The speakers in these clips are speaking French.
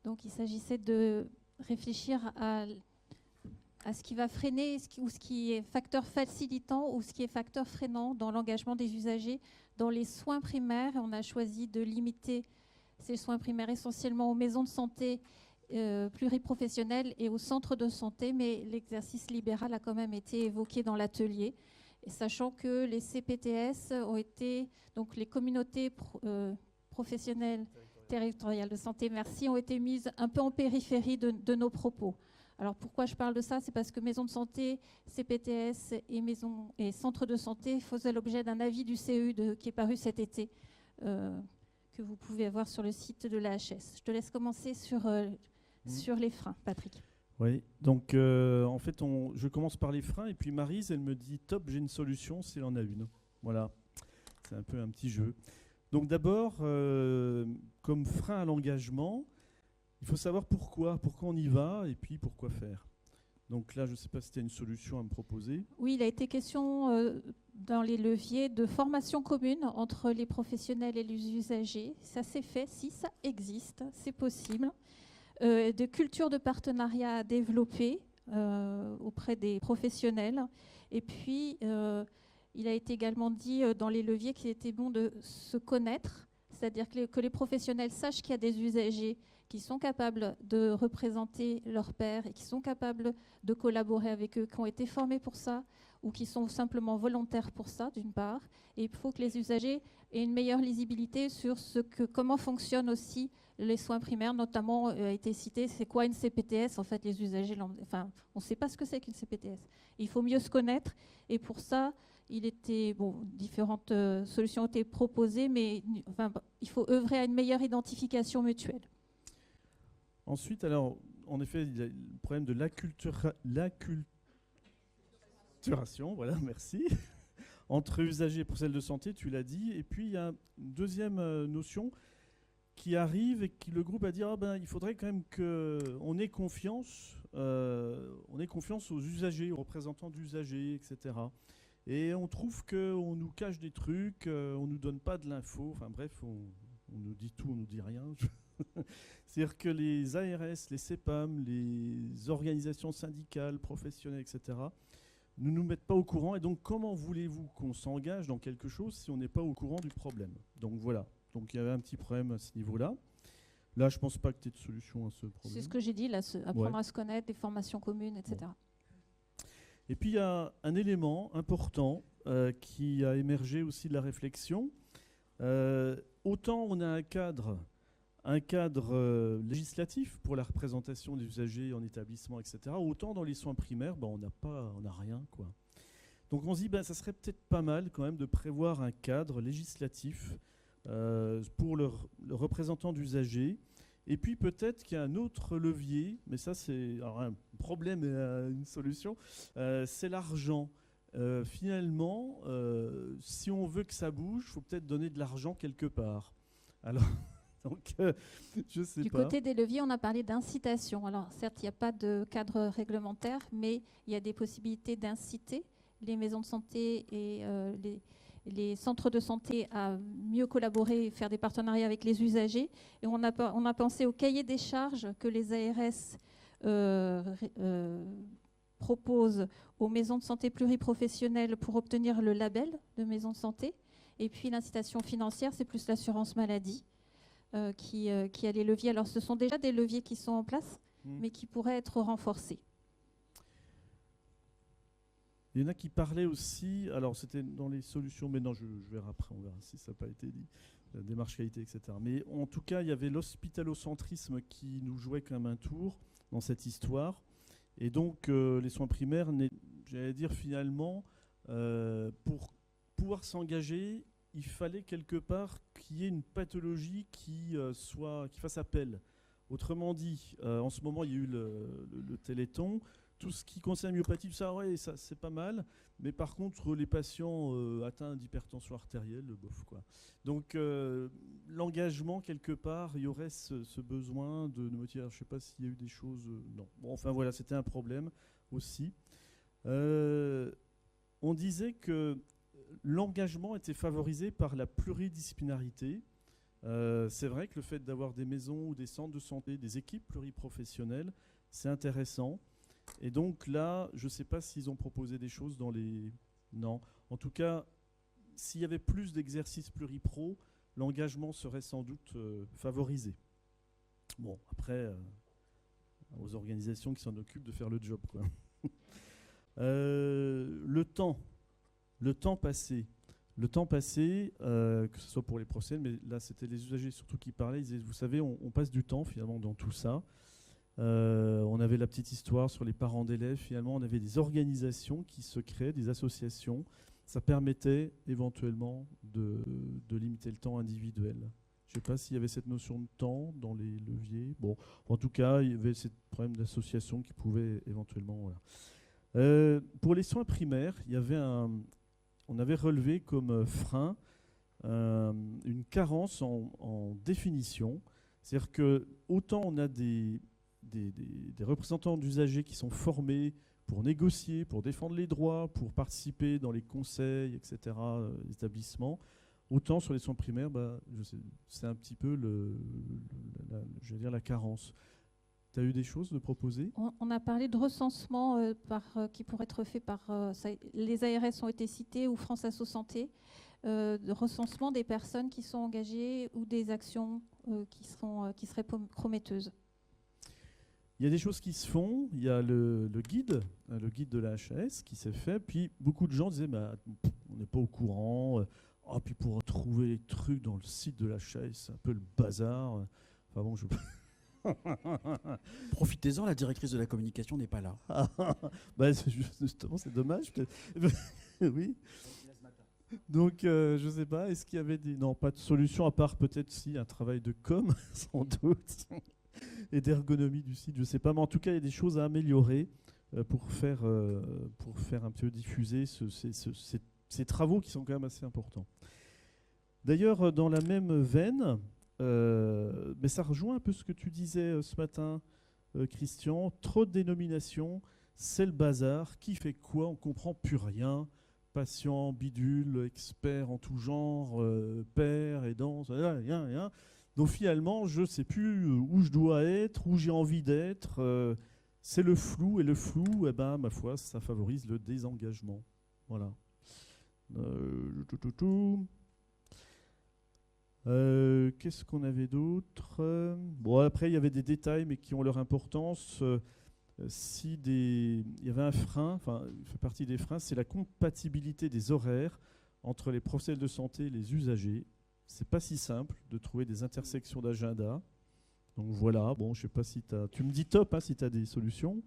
Donc il s'agissait de réfléchir à ce qui va freiner ou ce qui est facteur facilitant ou ce qui est facteur freinant dans l'engagement des usagers dans les soins primaires. On a choisi de limiter ces soins primaires essentiellement aux maisons de santé pluriprofessionnelles et aux centres de santé, mais l'exercice libéral a quand même été évoqué dans l'atelier. Et sachant que les CPTS ont été, donc les communautés professionnelles territoriales de santé, merci, ont été mises un peu en périphérie de nos propos. Alors pourquoi je parle de ça? C'est parce que maisons de santé, CPTS et centres de santé faisaient l'objet d'un avis du CEU qui est paru cet été, que vous pouvez avoir sur le site de l'AHS. Je te laisse commencer sur les freins, Patrick. Oui, donc en fait, je commence par les freins et puis Maryse, elle me dit top, j'ai une solution s'il en a une. Voilà, c'est un peu un petit jeu. Donc d'abord, comme frein à l'engagement, il faut savoir pourquoi on y va et puis pourquoi faire. Donc là, je ne sais pas si tu as une solution à me proposer. Oui, il a été question dans les leviers de formation commune entre les professionnels et les usagers. Ça s'est fait, si ça existe, c'est possible. De culture de partenariat à développer auprès des professionnels. Et puis, il a été également dit dans les leviers qu'il était bon de se connaître, c'est-à-dire que les professionnels sachent qu'il y a des usagers qui sont capables de représenter leurs pairs et qui sont capables de collaborer avec eux, qui ont été formés pour ça ou qui sont simplement volontaires pour ça, d'une part. Et il faut que les usagers aient une meilleure lisibilité sur comment fonctionnent aussi les soins primaires, notamment a été cité, c'est quoi une CPTS? En fait, les usagers, on ne sait pas ce que c'est qu'une CPTS. Il faut mieux se connaître et pour ça, différentes solutions ont été proposées, mais il faut œuvrer à une meilleure identification mutuelle. Ensuite, alors, en effet, il y a le problème de l'acculturation, voilà, merci, entre usagers et professionnels de santé, tu l'as dit. Et puis, il y a une deuxième notion qui arrive et qui le groupe a dit il faudrait quand même qu'on ait confiance, aux usagers, aux représentants d'usagers, etc. Et on trouve qu'on nous cache des trucs, on nous donne pas de l'info, enfin bref, on nous dit tout, on nous dit rien. C'est-à-dire que les ARS, les CEPAM, les organisations syndicales, professionnelles, etc., ne nous mettent pas au courant. Et donc, comment voulez-vous qu'on s'engage dans quelque chose si on n'est pas au courant du problème? Donc voilà. Donc il y avait un petit problème à ce niveau-là. Là, je ne pense pas que tu aies de solution à ce problème. C'est ce que j'ai dit, là, apprendre à se connaître, des formations communes, etc. Bon. Et puis, il y a un élément important qui a émergé aussi de la réflexion. Autant on a un cadre législatif pour la représentation des usagers en établissement, etc., autant dans les soins primaires, on n'a rien, quoi. Donc on se dit, ça serait peut-être pas mal quand même de prévoir un cadre législatif pour le représentant d'usagers. Et puis peut-être qu'il y a un autre levier, mais ça c'est un problème et une solution, c'est l'argent. Finalement, si on veut que ça bouge, il faut peut-être donner de l'argent quelque part. Alors, donc, je sais pas. Du côté des leviers, on a parlé d'incitation. Alors certes, il n'y a pas de cadre réglementaire, mais il y a des possibilités d'inciter les maisons de santé et les centres de santé à mieux collaborer et faire des partenariats avec les usagers. Et on a pensé au cahier des charges que les ARS proposent aux maisons de santé pluriprofessionnelles pour obtenir le label de maison de santé. Et puis l'incitation financière, c'est plus l'assurance maladie qui a les leviers. Alors ce sont déjà des leviers qui sont en place, mais qui pourraient être renforcés. Il y en a qui parlaient aussi, alors c'était dans les solutions, mais non, je verrai après, on verra si ça n'a pas été dit, la démarche qualité, etc. Mais en tout cas, il y avait l'hospitalocentrisme qui nous jouait quand même un tour dans cette histoire. Et donc, les soins primaires, j'allais dire finalement, pour pouvoir s'engager, il fallait quelque part qu'il y ait une pathologie qui fasse appel. Autrement dit, en ce moment, il y a eu le Téléthon. Tout ce qui concerne la myopathie, ça c'est pas mal. Mais par contre, les patients atteints d'hypertension artérielle, bof, quoi. Donc, l'engagement, quelque part, il y aurait ce besoin de motiver. Je ne sais pas s'il y a eu des choses... non. Bon, enfin, voilà, c'était un problème aussi. On disait que l'engagement était favorisé par la pluridisciplinarité. C'est vrai que le fait d'avoir des maisons ou des centres de santé, des équipes pluriprofessionnelles, c'est intéressant. Et donc là, je ne sais pas s'ils ont proposé des choses dans les... Non. En tout cas, s'il y avait plus d'exercices pluripro, l'engagement serait sans doute favorisé. Bon, après, aux organisations qui s'en occupent de faire le job, quoi. Le temps passé. Le temps passé, que ce soit pour les professionnels, mais là c'était les usagers surtout qui parlaient, ils disaient, vous savez, on passe du temps finalement dans tout ça. On avait la petite histoire sur les parents d'élèves, finalement on avait des organisations qui se créaient, des associations. Ça permettait éventuellement de limiter le temps individuel. Je ne sais pas s'il y avait cette notion de temps dans les leviers. Bon, en tout cas, il y avait ce problème d'association qui pouvait éventuellement... Voilà. Pour les soins primaires, il y avait on avait relevé comme frein une carence en définition. C'est-à-dire que autant on a des représentants d'usagers qui sont formés pour négocier, pour défendre les droits, pour participer dans les conseils, etc., établissements, autant sur les soins primaires, c'est un petit peu je veux dire la carence. Tu as eu des choses de proposer ? On a parlé de recensement qui pourrait être fait par... les ARS ont été cités, ou France Asso Santé, de recensement des personnes qui sont engagées ou des actions qui seraient prometteuses. Il y a des choses qui se font. Il y a le guide de la HAS qui s'est fait. Puis beaucoup de gens disaient on n'est pas au courant. Puis pour trouver les trucs dans le site de la HAS, c'est un peu le bazar. Enfin bon, Profitez-en, la directrice de la communication n'est pas là. Justement, c'est dommage. Oui. Donc, je ne sais pas, est-ce qu'il y avait Non, pas de solution, à part peut-être si un travail de com, sans doute, et d'ergonomie du site, je ne sais pas. Mais en tout cas, il y a des choses à améliorer pour faire un peu diffuser ces travaux qui sont quand même assez importants. D'ailleurs, dans la même veine... mais ça rejoint un peu ce que tu disais ce matin, Christian. Trop de dénominations, c'est le bazar. Qui fait quoi ? On ne comprend plus rien. Patient, bidule, expert en tout genre, père, aidant, rien. Donc finalement, je ne sais plus où je dois être, où j'ai envie d'être. C'est le flou, et le flou, ma foi, ça favorise le désengagement. Voilà. Qu'est-ce qu'on avait d'autre ? Bon, après, il y avait des détails, mais qui ont leur importance. Il y avait un frein, il fait partie des freins, c'est la compatibilité des horaires entre les professionnels de santé et les usagers. C'est pas si simple de trouver des intersections d'agenda. Donc voilà, bon, je sais pas si tu me dis top si tu as des solutions.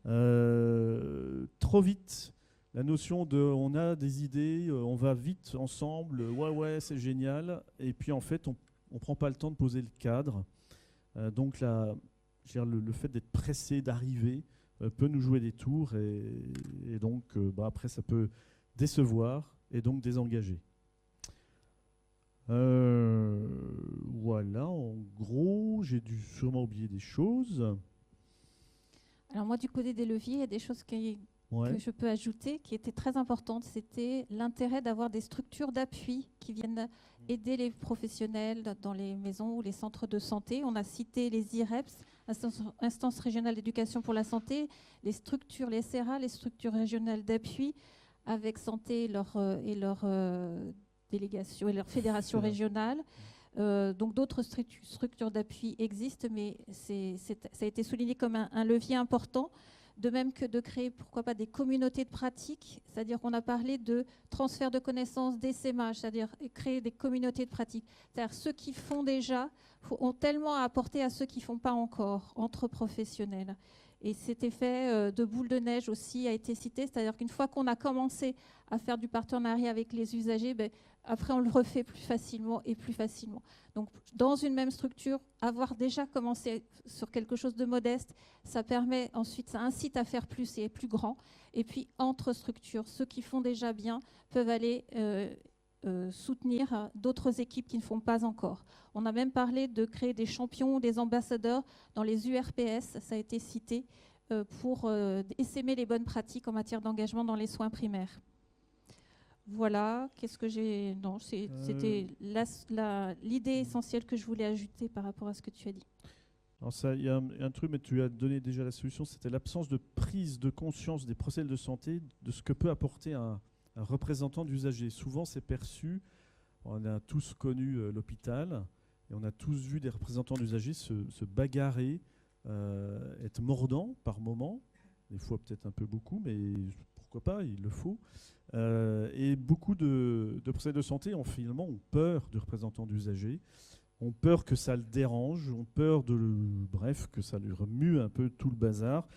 Trop vite. La notion de on a des idées, on va vite ensemble, ouais, c'est génial. Et puis en fait, on ne prend pas le temps de poser le cadre. Donc le fait d'être pressé d'arriver peut nous jouer des tours. Et donc après, ça peut décevoir et donc désengager. Voilà, en gros, j'ai dû sûrement oublier des choses. Alors moi, du côté des leviers, il y a des choses que je peux ajouter, qui étaient très importantes. C'était l'intérêt d'avoir des structures d'appui qui viennent aider les professionnels dans les maisons ou les centres de santé. On a cité les IREPS, Instances régionales d'éducation pour la santé, les structures, les SRA, les structures régionales d'appui avec santé et leur délégation et leur fédération régionale. Donc d'autres structures d'appui existent, mais ça a été souligné comme un levier important. De même que de créer, pourquoi pas, des communautés de pratique, c'est-à-dire qu'on a parlé de transfert de connaissances, d'essaimage, c'est-à-dire créer des communautés de pratique. C'est-à-dire ceux qui font déjà ont tellement à apporter à ceux qui ne font pas encore, entre professionnels. Et cet effet de boule de neige aussi a été cité, c'est-à-dire qu'une fois qu'on a commencé à faire du partenariat avec les usagers, après on le refait plus facilement et plus facilement. Donc dans une même structure, avoir déjà commencé sur quelque chose de modeste, ça permet ensuite, ça incite à faire plus et plus grand. Et puis entre structures, ceux qui font déjà bien peuvent aller soutenir d'autres équipes qui ne font pas encore. On a même parlé de créer des champions, des ambassadeurs dans les URPS, ça a été cité, pour essaimer les bonnes pratiques en matière d'engagement dans les soins primaires. Voilà, qu'est-ce que j'ai... Non, c'était l'idée essentielle que je voulais ajouter par rapport à ce que tu as dit. Alors il y a un truc, mais tu as donné déjà la solution, c'était l'absence de prise de conscience des professionnels de santé de ce que peut apporter un représentant d'usagers. Souvent, c'est perçu, on a tous connu l'hôpital, et on a tous vu des représentants d'usagers se bagarrer, être mordants par moment, des fois peut-être un peu beaucoup, mais pourquoi pas, il le faut. Et beaucoup de professionnels de santé finalement ont peur de représentants d'usagers, ont peur que ça le dérange, ont peur que ça lui remue un peu tout le bazar,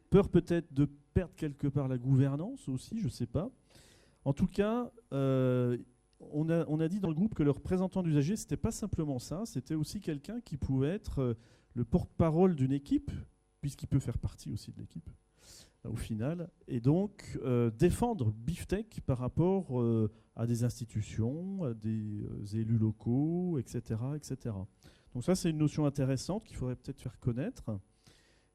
peur peut-être de perdre quelque part la gouvernance aussi, je ne sais pas. En tout cas, on a dit dans le groupe que le représentant d'usager, ce n'était pas simplement ça, c'était aussi quelqu'un qui pouvait être le porte-parole d'une équipe, puisqu'il peut faire partie aussi de l'équipe, au final, et donc défendre Biftech par rapport à des institutions, à des élus locaux, etc., etc. Donc ça, c'est une notion intéressante qu'il faudrait peut-être faire connaître.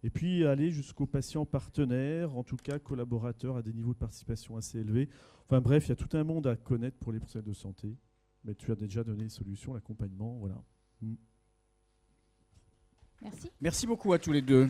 Et puis aller jusqu'aux patients partenaires, en tout cas collaborateurs à des niveaux de participation assez élevés. Enfin bref, il y a tout un monde à connaître pour les professionnels de santé. Mais tu as déjà donné les solutions, l'accompagnement, voilà. Merci. Merci beaucoup à tous les deux.